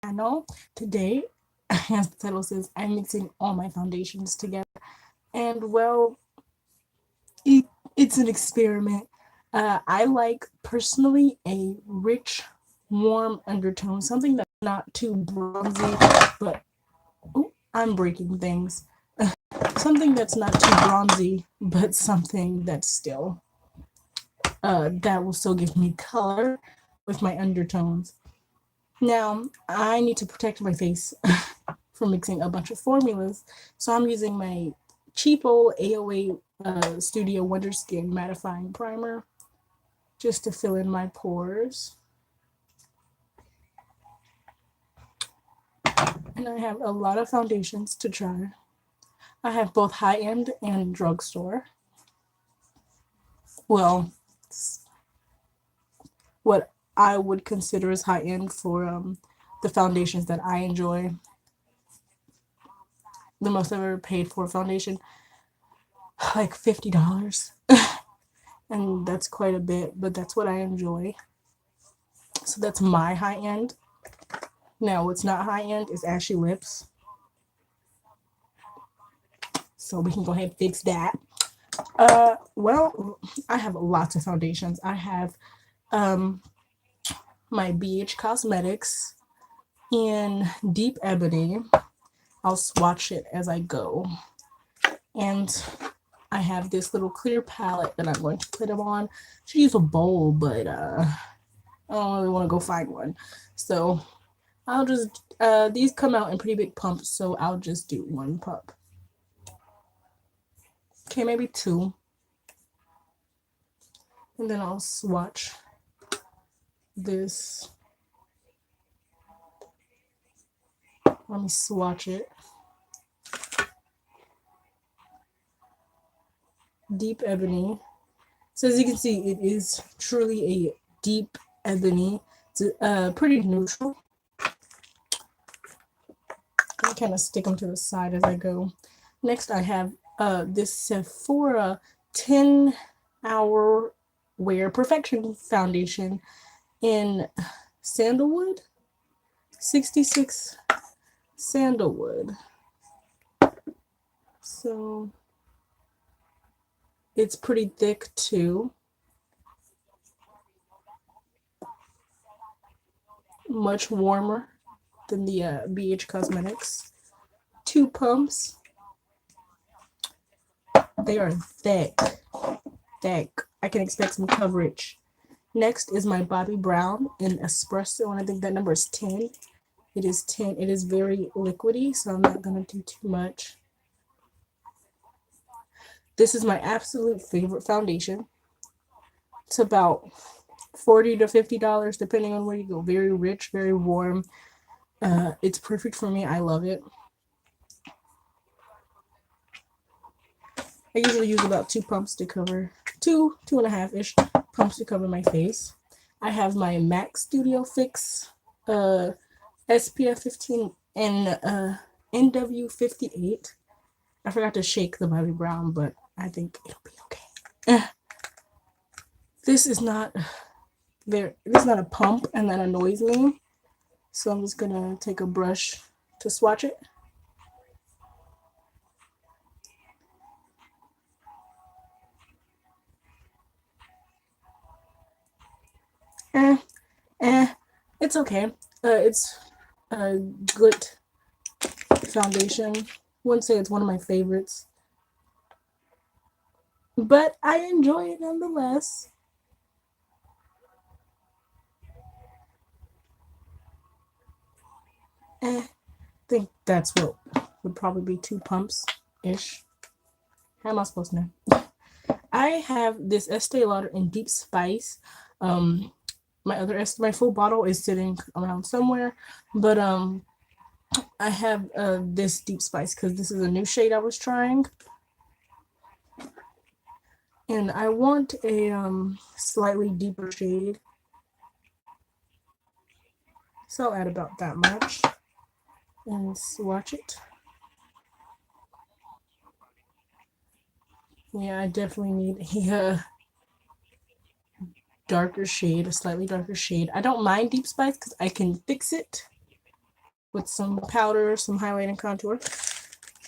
channel. Today, as the title says, I'm mixing all my foundations together. And well, it, it's an experiment. I like personally a rich, warm undertone, something that's not too bronzy, but ooh, I'm breaking things. Something that's not too bronzy, but something that's still that will still give me color with my undertones. Now, I need to protect my face from mixing a bunch of formulas, so I'm using my cheapo AOA Studio Wonder Skin mattifying primer just to fill in my pores. And I have a lot of foundations to try. I have both high end and drugstore. Well, what I would consider as high end for the foundations that I enjoy. The most I've ever paid for a foundation, like $50. And that's quite a bit, but that's what I enjoy. So that's my high end. Now, what's not high end is ashy lips. So we can go ahead and fix that. Well, I have lots of foundations. I have um, my BH Cosmetics in Deep Ebony. I'll swatch it as I go. And I have this little clear palette that I'm going to put them on. I should use a bowl, but I don't really want to go find one. So I'll just, these come out in pretty big pumps, so I'll just do one pump. Okay, maybe two. And then I'll swatch this. Let me swatch it. Deep Ebony. So as you can see, it is truly a deep ebony. It's pretty neutral. I kind of stick them to the side as I go. Next, I have this Sephora 10-hour wear perfection foundation in sandalwood, 66 sandalwood. So it's pretty thick too. Much warmer than the BH Cosmetics. Two pumps. They are thick. Thick. I can expect some coverage. Next is my Bobbi Brown in Espresso, and I think that number is 10. It is 10. It is very liquidy, so I'm not going to do too much. This is my absolute favorite foundation. It's about $40 to $50, depending on where you go. Very rich, very warm. It's perfect for me. I love it. I usually use about two pumps to cover, two and a half-ish pumps to cover my face. I have my MAC Studio Fix SPF 15 and NW 58. I forgot to shake the Bobbi Brown, but I think it'll be okay. This is not a pump, and that annoys me. So I'm just gonna take a brush to swatch it. Eh, it's okay. It's a good foundation. Wouldn't say it's one of my favorites, but I enjoy it nonetheless. I think that's what would probably be two pumps ish. How am I supposed to know? I have this Estee Lauder in Deep Spice. My full bottle is sitting around somewhere, but I have this Deep Spice because this is a new shade I was trying, and I want a slightly deeper shade, so I'll add about that much and swatch it. Yeah, I definitely need a darker shade, a slightly darker shade. I don't mind Deep Spice because I can fix it with some powder, some highlight and contour.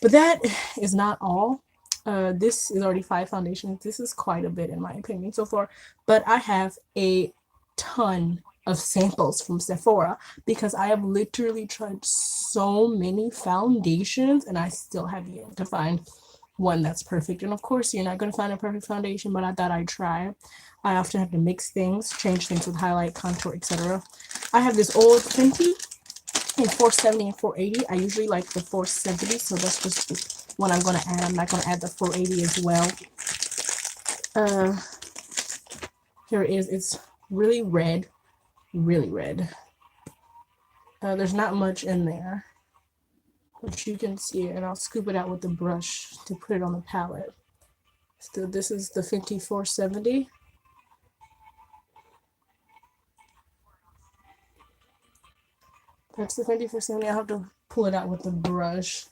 But that is not all. This is already 5 foundations. This is quite a bit in my opinion so far. But I have a ton of samples from Sephora because I have literally tried so many foundations and I still have yet to find one that's perfect. And of course, you're not going to find a perfect foundation, but I thought I'd try. I often have to mix things, change things with highlight, contour, etc. I have this old Fenty in 470 and 480. I usually like the 470, so that's just the one I'm going to add. I'm not going to add the 480 as well. Here it is. It's really red. Really red. There's not much in there, but you can see it, and I'll scoop it out with the brush to put it on the palette. So this is the Fenty 470. That's the Fenty 470. I'll have to pull it out with the brush.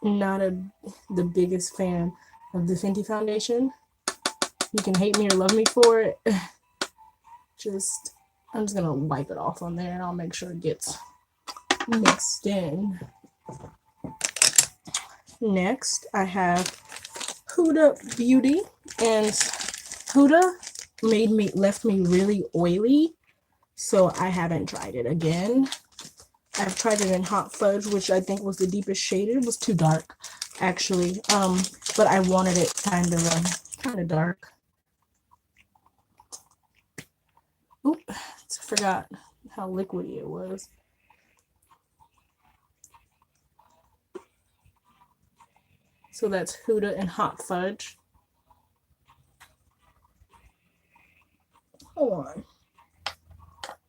Not the biggest fan of the Fenty foundation. You can hate me or love me for it. I'm just gonna wipe it off on there and I'll make sure it gets mixed in. Next, I have Huda Beauty, and Huda left me really oily, so I haven't tried it again. I've tried it in Hot Fudge, which I think was the deepest shade. It was too dark, actually, but I wanted it kind of dark. Oop, I forgot how liquidy it was. So that's Huda and Hot Fudge. Hold on.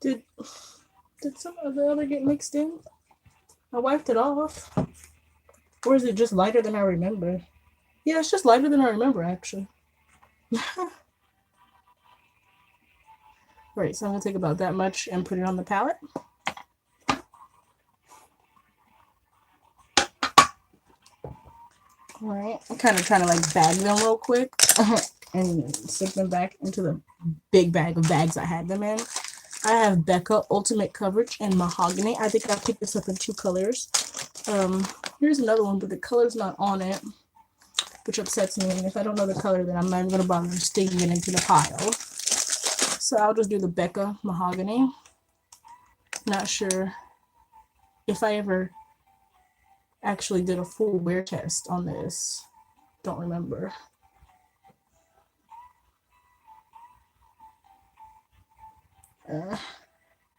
Did some of the other get mixed in? I wiped it off. Or is it just lighter than I remember? Yeah, it's just lighter than I remember, actually. Right, so I'm going to take about that much and put it on the palette. Alright, I'm kind of trying to like bag them real quick and stick them back into the big bag of bags I had them in. I have Becca Ultimate Coverage and Mahogany. I think I picked this up in 2 colors. Here's another one, but the color's not on it, which upsets me. And if I don't know the color, then I'm not even going to bother sticking it into the pile. So I'll just do the Becca Mahogany. Not sure if I ever actually did a full wear test on this. Don't remember.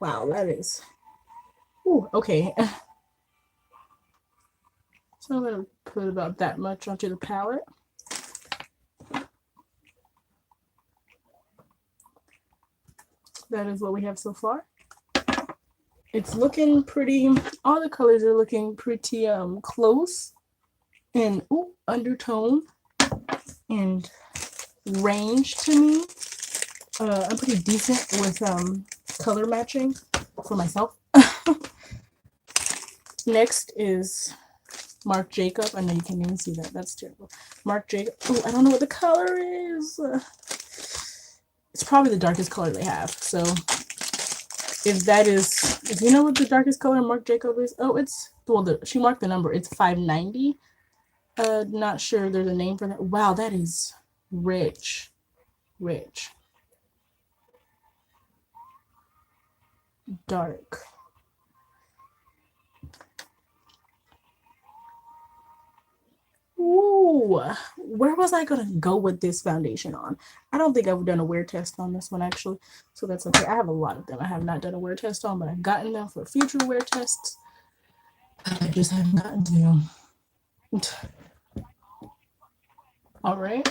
Wow, that is... Ooh, okay. So I'm going to put about that much onto the palette. That is what we have so far. It's looking pretty, all the colors are looking pretty close and undertone and range to me. I'm pretty decent with color matching for myself. Next is Marc Jacob. I know you can't even see that. That's terrible. Marc Jacob. Oh, I don't know what the color is. It's probably the darkest color they have. So if you know what the darkest color Marc Jacob is, she marked the number. It's 590. Not sure there's a name for that. Wow, that is rich. Dark. Ooh, where was I gonna go with this foundation on? I don't think I've done a wear test on this one actually, so that's okay. I have a lot of them I have not done a wear test on, but I've gotten them for future wear tests. I just haven't gotten to. All right,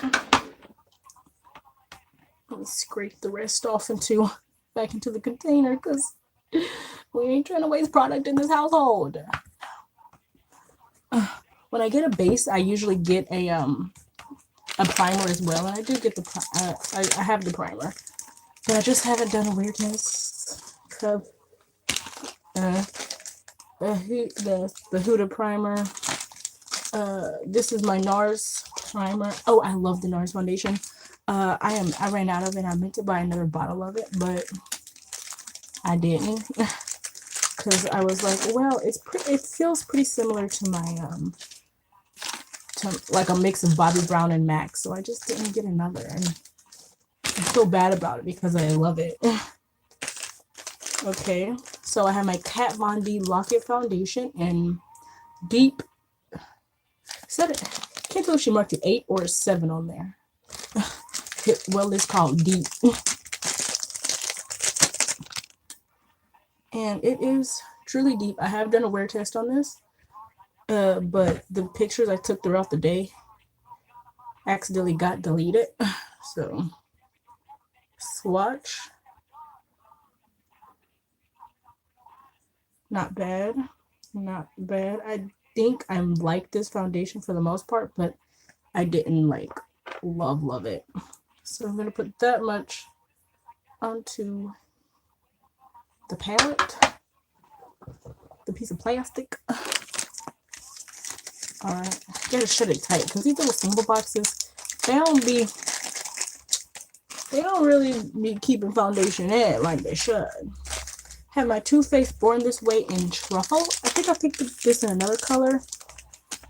let me scrape the rest off back into the container because we ain't trying to waste product in this household. When I get a base, I usually get a primer as well, and I do get I have the primer, but I just haven't done a wear test. The Huda primer. This is my NARS primer. Oh, I love the NARS foundation. I ran out of it. I meant to buy another bottle of it, but I didn't because I was like, well, it feels pretty similar to my to like a mix of Bobbi Brown and MAC, so I just didn't get another, and I feel bad about it because I love it. Okay, so I have my Kat Von D Lock-It Foundation in deep. Said it. Can't tell if she marked it 8 or a 7 on there. Well, it's called deep, and it is truly deep. I have done a wear test on this, but the pictures I took throughout the day accidentally got deleted. So swatch, not bad, not bad. I think I like this foundation for the most part, but I didn't like love it. So I'm gonna put that much onto the palette, the piece of plastic. All right, gotta shut it tight because these little single boxes, they don't really be keeping foundation in like they should. Have my Too Faced Born This Way in Truffle. I think I picked this in another color,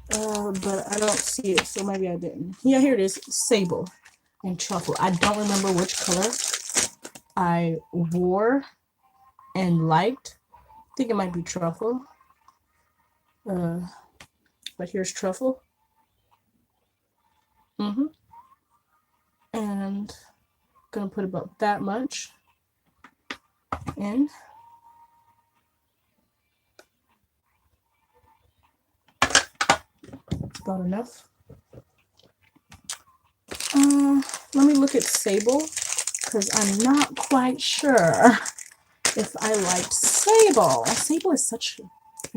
but I don't see it, so maybe I didn't. Yeah, here it is, Sable in Truffle. I don't remember which color I wore and liked. I think it might be Truffle. But here's Truffle. And gonna put about that much in. It's about enough. Let me look at Sable because I'm not quite sure if I liked Sable. Sable is such a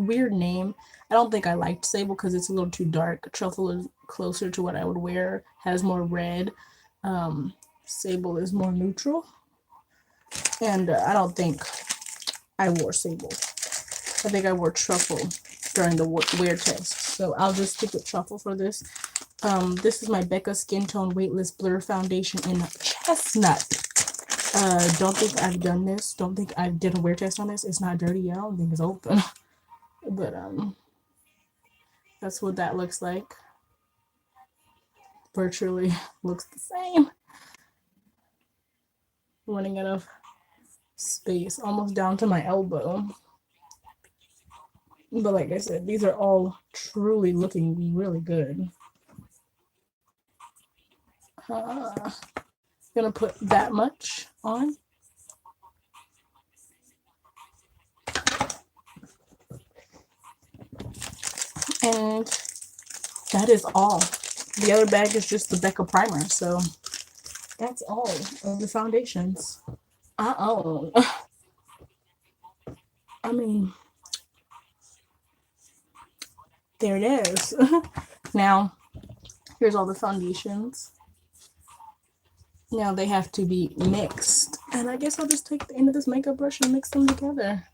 weird name. I don't think I liked Sable because it's a little too dark. Truffle is closer to what I would wear, has more red. Sable is more neutral. And I don't think I wore Sable. I think I wore Truffle during the wear test. So I'll just stick with Truffle for this. This is my Becca Skin Tone Weightless Blur Foundation in Chestnut. Don't think I've done this. Don't think I did a wear test on this. It's not dirty yet. I don't think it's open. But that's what that looks like. Virtually looks the same. Running out of space, almost down to my elbow. But like I said, these are all truly looking really good. Gonna put that much on. And that is all. The other bag is just the Becca primer. So that's all of the foundations I own. I mean, there it is. Now, here's all the foundations. Now they have to be mixed. And I guess I'll just take the end of this makeup brush and mix them together.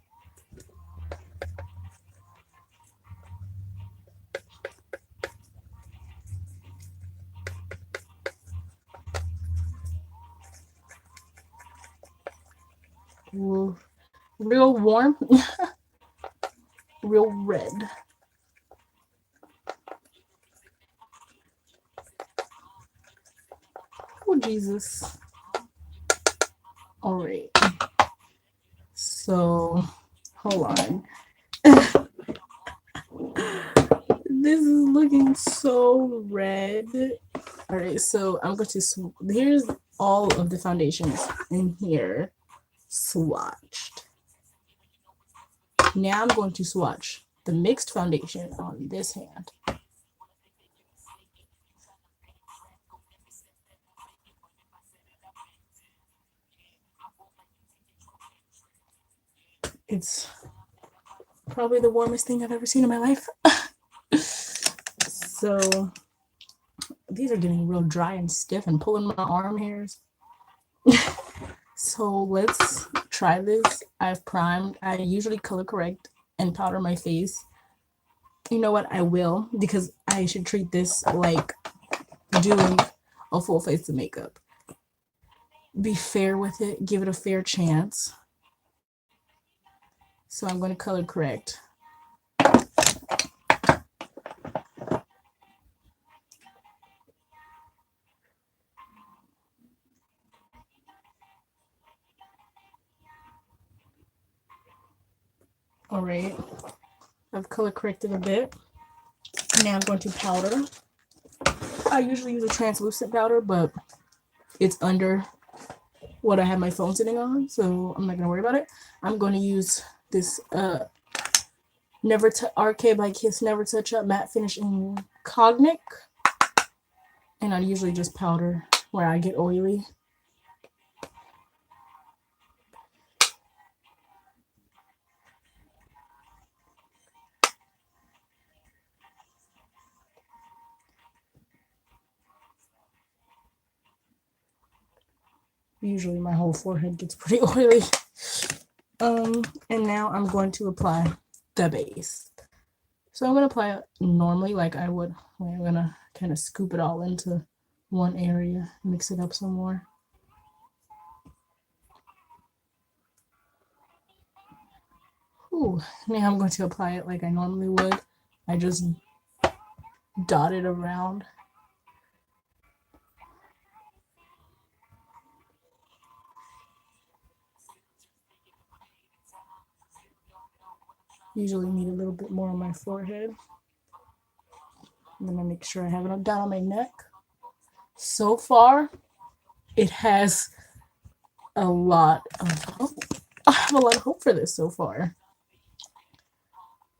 Ooh, real warm. Real red. Oh, Jesus. All right. So, hold on. This is looking so red. All right, so I'm going to, here's all of the foundations in here swatched. Now I'm going to swatch the mixed foundation on this hand. It's probably the warmest thing I've ever seen in my life. So these are getting real dry and stiff and pulling my arm hairs. So let's try this. I've primed. I usually color correct and powder my face. You know what? I will, because I should treat this like doing a full face of makeup. Be fair with it. Give it a fair chance. So I'm going to color correct. All right, I've color corrected a bit. Now I'm going to powder. I usually use a translucent powder, but it's under what I have my phone sitting on, so I'm not gonna worry about it. I'm going to use this RK by Kiss Never Touch Up matte finish in Cognic, and I usually just powder where I get oily. Usually my whole forehead gets pretty oily. And now I'm going to apply the base. So I'm going to apply it normally like I would. I'm going to kind of scoop it all into one area, mix it up some more. Ooh, now I'm going to apply it like I normally would. I just dot it around. Usually need a little bit more on my forehead. I'm going to make sure I have it down on my neck. So far, it has a lot of hope. I have a lot of hope for this so far.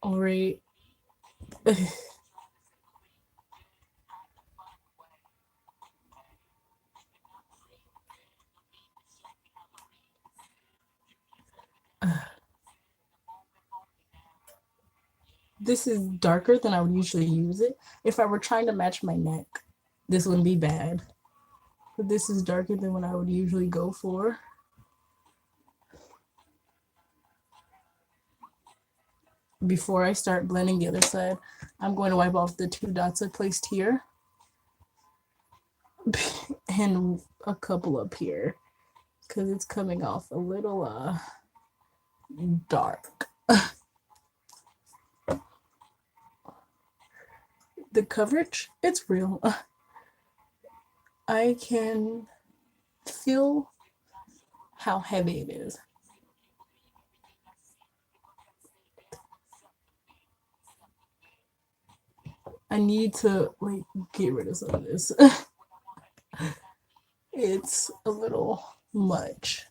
All right. This is darker than I would usually use it. If I were trying to match my neck, this wouldn't be bad. But this is darker than what I would usually go for. Before I start blending the other side, I'm going to wipe off the 2 dots I placed here. And a couple up here. Because it's coming off a little dark. The coverage, it's real. I can feel how heavy it is. I need to like get rid of some of this. It's a little much.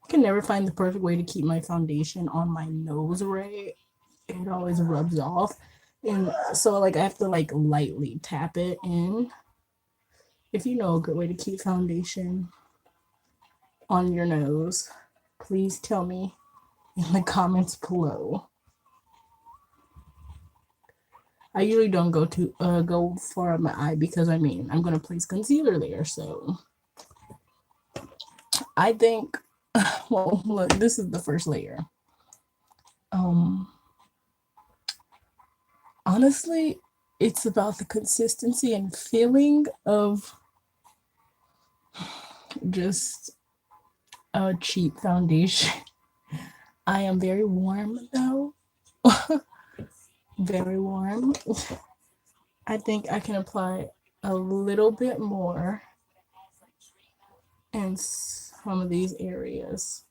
I can never find the perfect way to keep my foundation on my nose right. It always rubs off. And so like I have to like lightly tap it in. If you know a good way to keep foundation on your nose, please tell me in the comments below. I usually don't go far up my eye because I mean I'm gonna place concealer there, so I think well look, this is the first layer. Honestly, it's about the consistency and feeling of just a cheap foundation. I am very warm though. Very warm. I think I can apply a little bit more in some of these areas.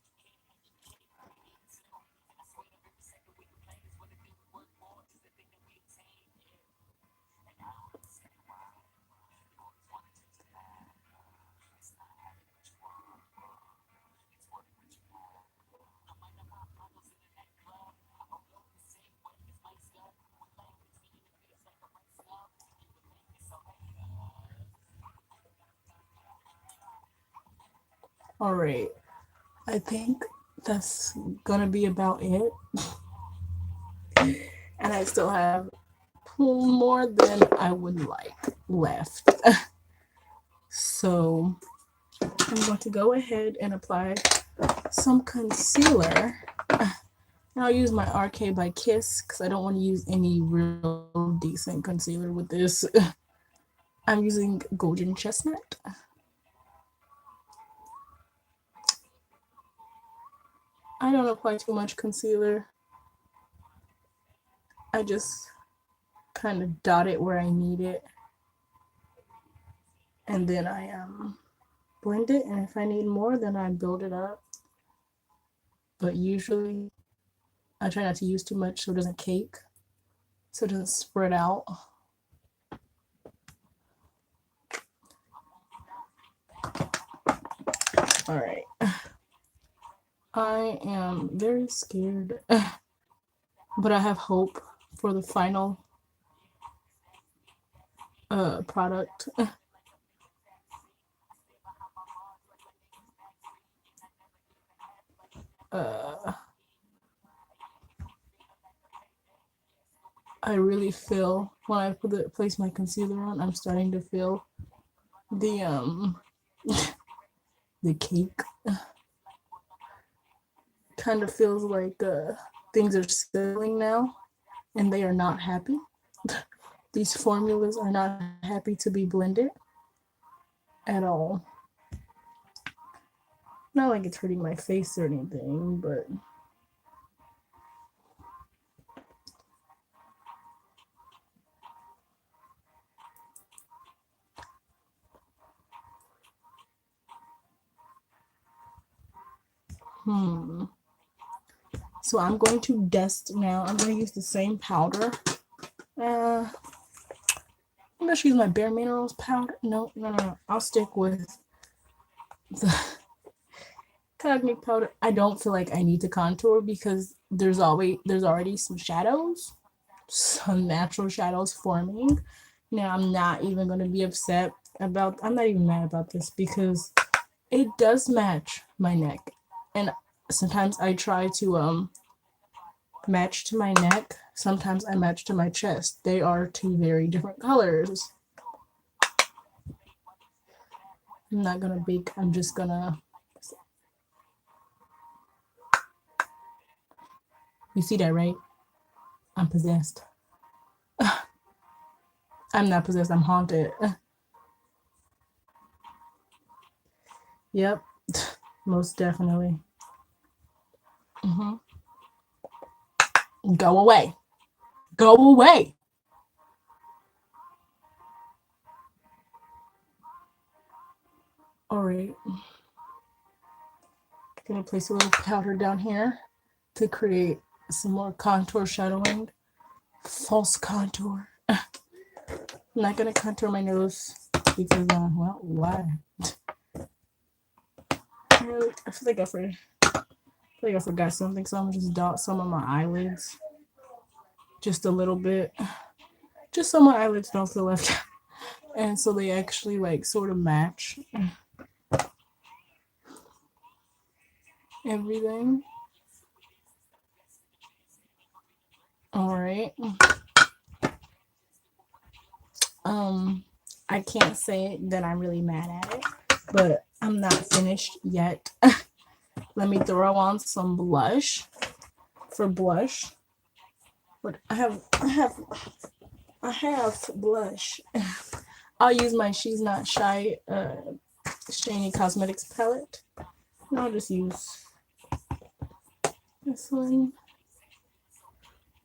All right. I think that's gonna be about it. And I still have more than I would like left. So I'm going to go ahead and apply some concealer. And I'll use my RK by Kiss because I don't want to use any real decent concealer with this. I'm using Golden Chestnut. I don't apply too much concealer. I just kind of dot it where I need it. And then I blend it. And if I need more, then I build it up. But usually I try not to use too much so it doesn't cake, so it doesn't spread out. All right. I am very scared, but I have hope for the final product. Uh, I really feel when I place my concealer on, I'm starting to feel the the cake. Kind of feels like things are settling now, and they are not happy. These formulas are not happy to be blended at all. Not like it's hurting my face or anything, but hmm. So I'm going to dust now. I'm going to use the same powder. I'm going to use my Bare Minerals powder. No. I'll stick with the Cognic powder. I don't feel like I need to contour because there's already some shadows, some natural shadows forming. Now I'm not even going to be upset about. I'm not even mad about this because it does match my neck, and sometimes I try to match to my neck. Sometimes I match to my chest. They are two very different colors. I'm not gonna bake. I'm just gonna. You see that, right? I'm possessed. I'm not possessed. I'm haunted. Yep, most definitely. Hmm. Go away. Go away. All right. Gonna place a little powder down here to create some more contour shadowing. False contour. I'm not gonna contour my nose because, well, why? I feel like I forgot something, so I'm gonna just dot some of my eyelids, just a little bit, just so my eyelids don't feel left, and so they actually like sort of match everything. All right. Um, I can't say that I'm really mad at it, but I'm not finished yet. Let me throw on some blush for blush. But I have blush. I'll use my She's Not Shy Shiny Cosmetics palette. And I'll just use this one.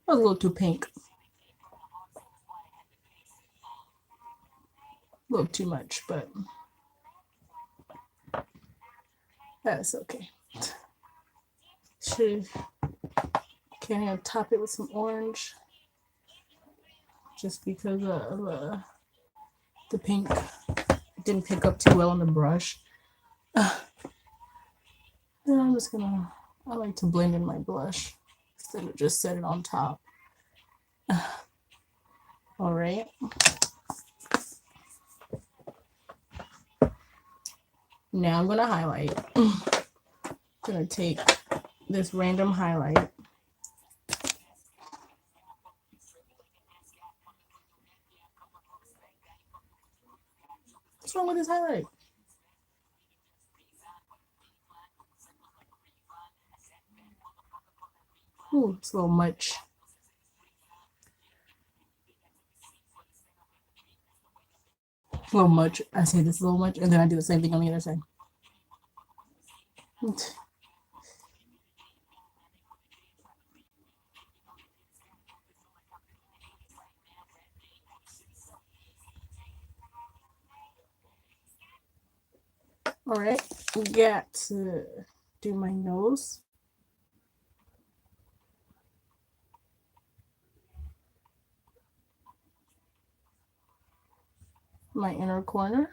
A little too pink. A little too much, but that's okay. Should can I top it with some orange? Just because of the pink didn't pick up too well on the brush. Then I'm just gonna. I like to blend in my blush instead of just set it on top. All right. Now I'm gonna highlight. I'm gonna take this random highlight. What's wrong with this highlight? Ooh, it's a little much. A little much. I say this a little much, and then I do the same thing on the other side. All right, got to do my nose, my inner corner.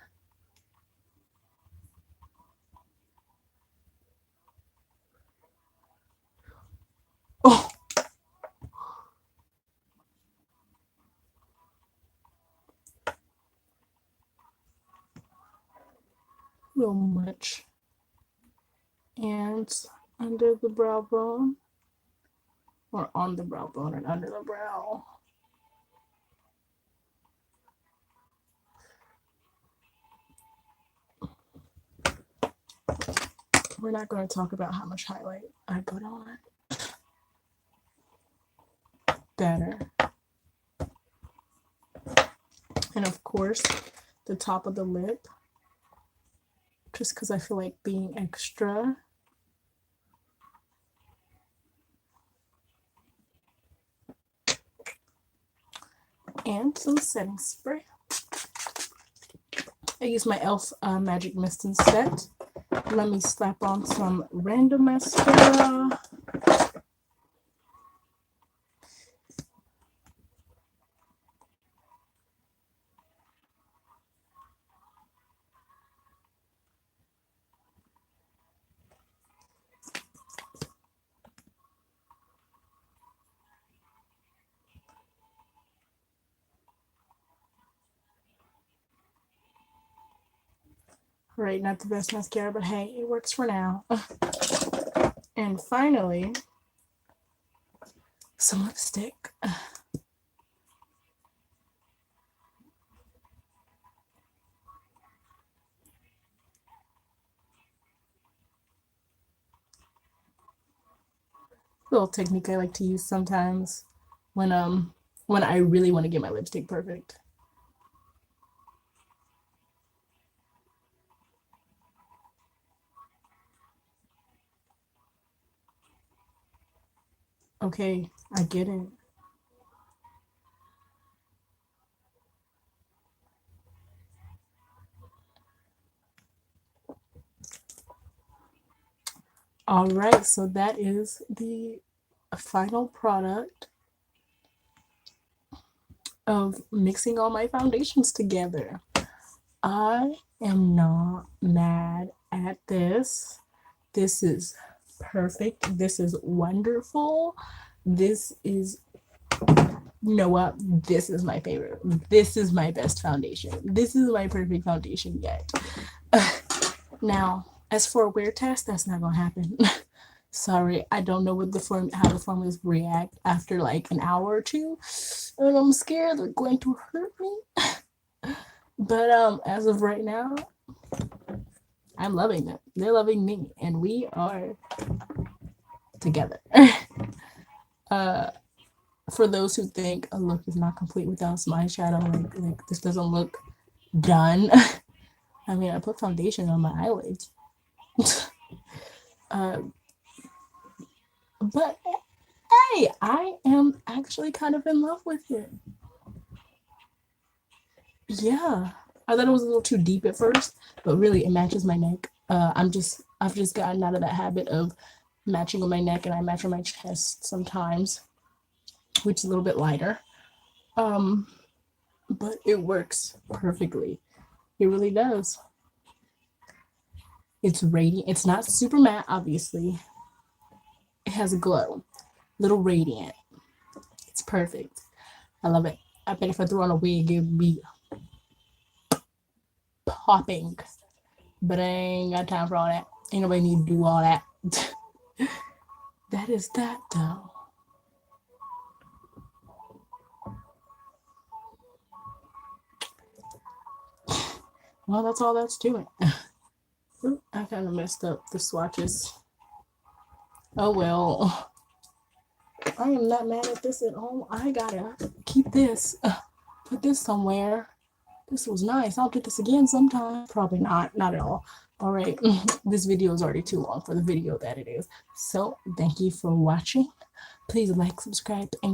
Oh, a little much. And under the brow bone, or on the brow bone and under the brow. We're not going to talk about how much highlight I put on. Better. And of course, the top of the lip, just because I feel like being extra. And some setting spray. I use my e.l.f. Magic Mist and Set. Let me slap on some random mascara. Right, not the best mascara, but hey, it works for now. And finally, some lipstick. Little technique I like to use sometimes when I really want to get my lipstick perfect. Okay, I get it. All right, so that is the final product of mixing all my foundations together. I am not mad at this. This is perfect. This is wonderful. This is, you know what? This is my favorite. This is my best foundation. This is my perfect foundation yet. Now, as for a wear test, that's not gonna happen. Sorry, I don't know what how the formulas react after like an hour or two, and I'm scared they're going to hurt me. But as of right now, I'm loving them. They're loving me, and we are together. For those who think a look is not complete without some eyeshadow, like this doesn't look done. I mean, I put foundation on my eyelids. uh, but hey, I am actually kind of in love with it. Yeah, I thought it was a little too deep at first, but really it matches my neck. I've just gotten out of that habit of matching on my neck, and I match on my chest sometimes, which is a little bit lighter. Um, but it works perfectly. It really does. It's radiant. It's not super matte, obviously. It has a glow, little radiant. It's perfect. I love it. I bet if I threw on a wig, it would be popping. But I ain't got time for all that. Ain't nobody need to do all that. That is that, though. Well, that's all that's to it. I kind of messed up the swatches. Oh well. I am not mad at this at all. I gotta keep this. Put this somewhere. this was nice. I'll do this again sometime. Probably not. Not at all. All right. This video is already too long for the video that it is. So thank you for watching. Please like, subscribe, and